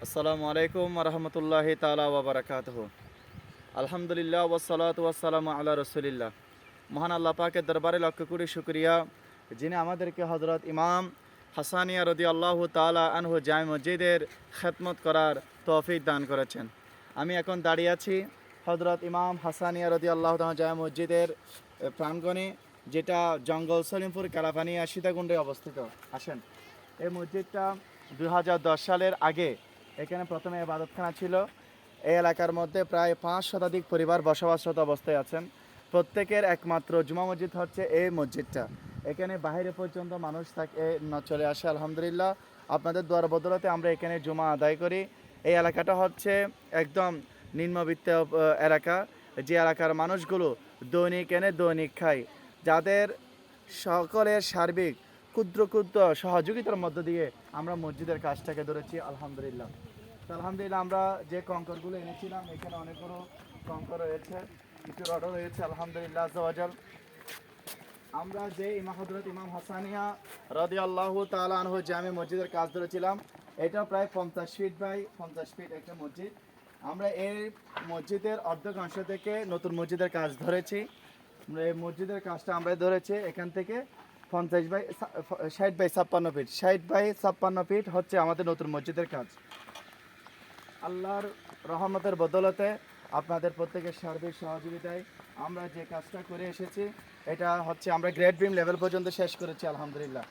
আসসালামু আলাইকুম রহমতুল্লাহি তাআলা ওয়া বারাকাতুহু। আলহামদুলিল্লাহ ওয়াসসালাতু ওয়াসসালামু আলা রাসূলিল্লাহ। মহান আল্লাহ পাকের দরবারে লক্ষ কোটি শুকরিয়া, যিনি আমাদেরকে হযরত ইমাম হাসানিয়া রাদিয়াল্লাহু তাআলা আনহু জামে মসজিদের খেদমত করার তৌফিক দান করেছেন। আমি এখন দাঁড়িয়ে আছি হযরত ইমাম হাসানিয়া রাদিয়াল্লাহু তাআলা জামে মসজিদের প্রাঙ্গণে, যেটা জঙ্গল সলিমপুর কালাপানিয়া সীতাকুণ্ডে অবস্থিত। আসেন, এই মসজিদটা 2010 সালের আগে এখানে প্রথমে ইবাদতখানা ছিল। এই এলাকার মধ্যে প্রায় 5 শতাধিক পরিবার বসবাসরত অবস্থায় আছেন। প্রত্যেকের একমাত্র জুমা মসজিদ হচ্ছে এই মসজিদটা। এখানে বাইরে পর্যন্ত মানুষ থাকে চলে আসে। আলহামদুলিল্লাহ, আপনাদের দোয়ার বদলতে আমরা এখানে জুমা আদায় করি। এই এলাকাটা হচ্ছে একদম নিম্নবিত্ত এলাকা, যে এলাকার মানুষগুলো দৈনিক এনে দৈনিক খায়, যাদের সকলের সার্বিক ক্ষুদ্র ক্ষুদ্র সহযোগিতার মধ্য দিয়ে আমরা মসজিদের কাজটাকে ধরেছি। আলহামদুলিল্লাহ, তো আলহামদুলিল্লাহ আমরা যে কঙ্করগুলো এনেছিলাম, এখানে অনেকগুলো কঙ্কর রয়েছে, কিছু রডও রয়েছে। আলহামদুলিল্লাহ আযাওয়াজাল, আমরা যে হযরত ইমাম হাসানিয়া রাদিয়াল্লাহু তাআলা আনহু জামে মসজিদের কাজ ধরেছিলাম, এটা প্রায় 50 ফিট বাই 50 ফিট একটা মসজিদ। আমরা এই মসজিদের অর্ধেক অংশ থেকে নতুন মসজিদের কাজ ধরেছি। এই মসজিদের কাজটা আমরা ধরেছি এখান থেকে 50 by 60 by 56 feet, 60 by 56 feet হচ্ছে আমাদের নতুন মসজিদের কাজ। আল্লাহর রহমতের বদলতে, আপনাদের প্রত্যেকের সার্বিক সহযোগিতায় আমরা যে কাজটা করে এসেছি, এটা হচ্ছে আমরা গ্রেড বিম লেভেল পর্যন্ত শেষ করেছি। আলহামদুলিল্লাহ,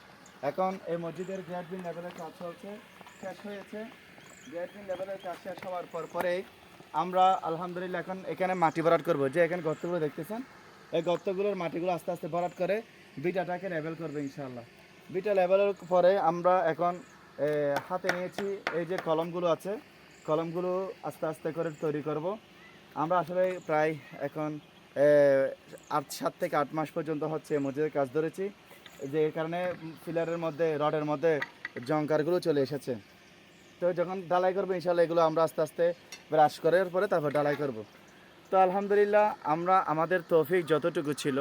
এখন এই মসজিদের গ্রেড বিম লেভেলের কাজ চলছে, শেষ হয়েছে। গ্রেড বিম লেভেলের কাজ শেষ হওয়ার পরেই আমরা আলহামদুলিল্লাহ এখন এখানে মাটি ভরাট করব। যে এখানে গর্তগুলো দেখতেছেন, এই গর্তগুলোর মাটিগুলো আস্তে আস্তে ভরাট করে বিটাটাকে লেভেল করবে ইনশাআল্লাহ। বিটা লেভেলের পরে আমরা এখন হাতে নিয়েছি এই যে কলমগুলো আছে, কলমগুলো আস্তে আস্তে করে তৈরি করব। আমরা আসলে প্রায় এখন 7 থেকে 8 মাস পর্যন্ত হচ্ছে মসজিদের কাজ ধরেছি, যে কারণে পিলারের মধ্যে রডের মধ্যে জংকারগুলো চলে এসেছে। তো যখন ঢালাই করবো ইনশাআল্লাহ, এগুলো আমরা আস্তে আস্তে ব্রাশ করার পরে তারপর ঢালাই করব। তো আলহামদুলিল্লাহ, আমরা আমাদের তৌফিক যতটুকু ছিল,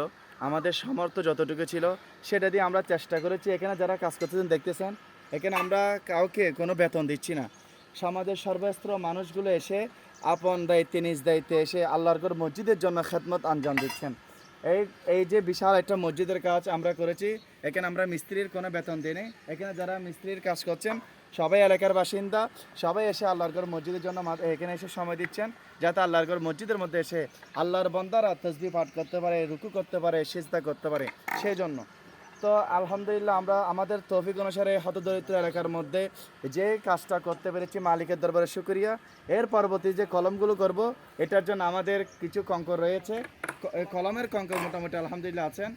আমাদের সামর্থ্য যতটুকু ছিল, সেটা দিয়ে আমরা চেষ্টা করেছি। এখানে যারা কাজ করতেছেন দেখতেছেন, এখানে আমরা কাউকে কোনো বেতন দিচ্ছি না। সমাজের সর্বস্তর মানুষগুলো এসে আপন দায়িত্বে নিজ দায়িত্বে এসে আল্লাহর ঘর মসজিদের জন্য খেদমত আঞ্জাম দিচ্ছেন। এই এই যে বিশাল একটা মসজিদের কাজ আমরা করেছি, এখানে আমরা মিস্ত্রির কোনো বেতন দিই নি। এখানে যারা মিস্ত্রির কাজ করছেন সবাই এলাকার বাসিন্দা, সবাই এসে আল্লাহর ঘর মসজিদের জন্য এখানে এসে সময় দিচ্ছেন, যাতে আল্লাহর ঘর মসজিদের মধ্যে এসে আল্লাহর বান্দারা তাসবিহ পাঠ করতে পারে, রুকু করতে পারে, সিজদা করতে পারে, সেই জন্য। তো আলহামদুলিল্লাহ, আমরা আমাদের তৌফিক অনুসারে হতদরিদ্র এলাকার মধ্যে যে কাজটা করতে পেরেছি, মালিকের দরবারে শুকরিয়া। এর পরবর্তী যে কলমগুলো করব, এটার জন্য আমাদের কিছু কঙ্কর রয়েছে। কলমের কঙ্কর মোটামুটি আলহামদুলিল্লাহ আছেন।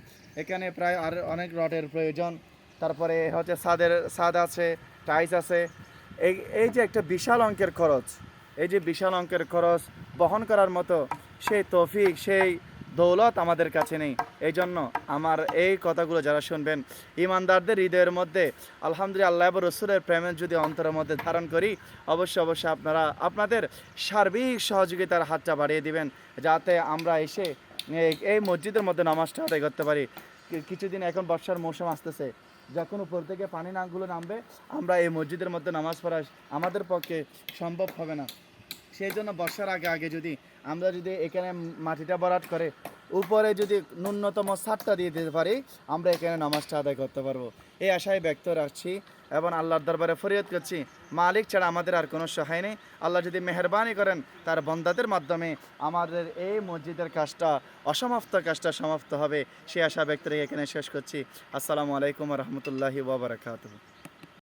এখানে প্রায় আর অনেক রডের প্রয়োজন। তারপরে হচ্ছে ছাদ আছে, টাইলস আছে। এই যে একটা বিশাল অঙ্কের খরচ, এই যে বিশাল অঙ্কের খরচ বহন করার মতো সেই তৌফিক, সেই দৌলত আমাদের কাছে নেই। এই জন্য আমার এই কথাগুলো যারা শুনবেন, ইমানদারদের হৃদয়ের মধ্যে আলহামদুলিল্লাহ আল্লাহ এবং রসুলের প্রেমের যদি অন্তরের মধ্যে ধারণ করি, অবশ্যই অবশ্যই আপনারা আপনাদের সার্বিক সহযোগিতার হাতটা বাড়িয়ে দিবেন, যাতে আমরা এসে এই মসজিদের মধ্যে নামাজটা আদায় করতে পারি। কিছুদিন এখন বর্ষার মৌসুম আসতেছে, যখন উপর থেকে পানি নাগুলো নামবে, আমরা এই মসজিদের মধ্যে নামাজ পড়া আমাদের পক্ষে সম্ভব হবে না। সেই জন্য বর্ষার আগে আগে যদি আমরা যদি এখানে মাটিটা ভরাট করে উপরে যদি ন্যূনতম ছাদটা দিয়ে দিতে পারি, আমরা এখানে নামাজটা আদায় করতে পারবো। এই আশায় ব্যক্ত রাখছি এবং আল্লাহর দরবারে ফরিয়াদ করছি, মালিক ছাড়া আমাদের আর কোনো সহায় নেই। আল্লাহ যদি মেহেরবানি করেন তার বন্দাদের মাধ্যমে আমাদের এই মসজিদের কাজটা, অসমাপ্ত কাজটা সমাপ্ত হবে, সে আশা ব্যক্ত রেখে এখানে শেষ করছি। আসসালামু আলাইকুম রহমতুল্লাহি ওয়া বারাকাতুহু।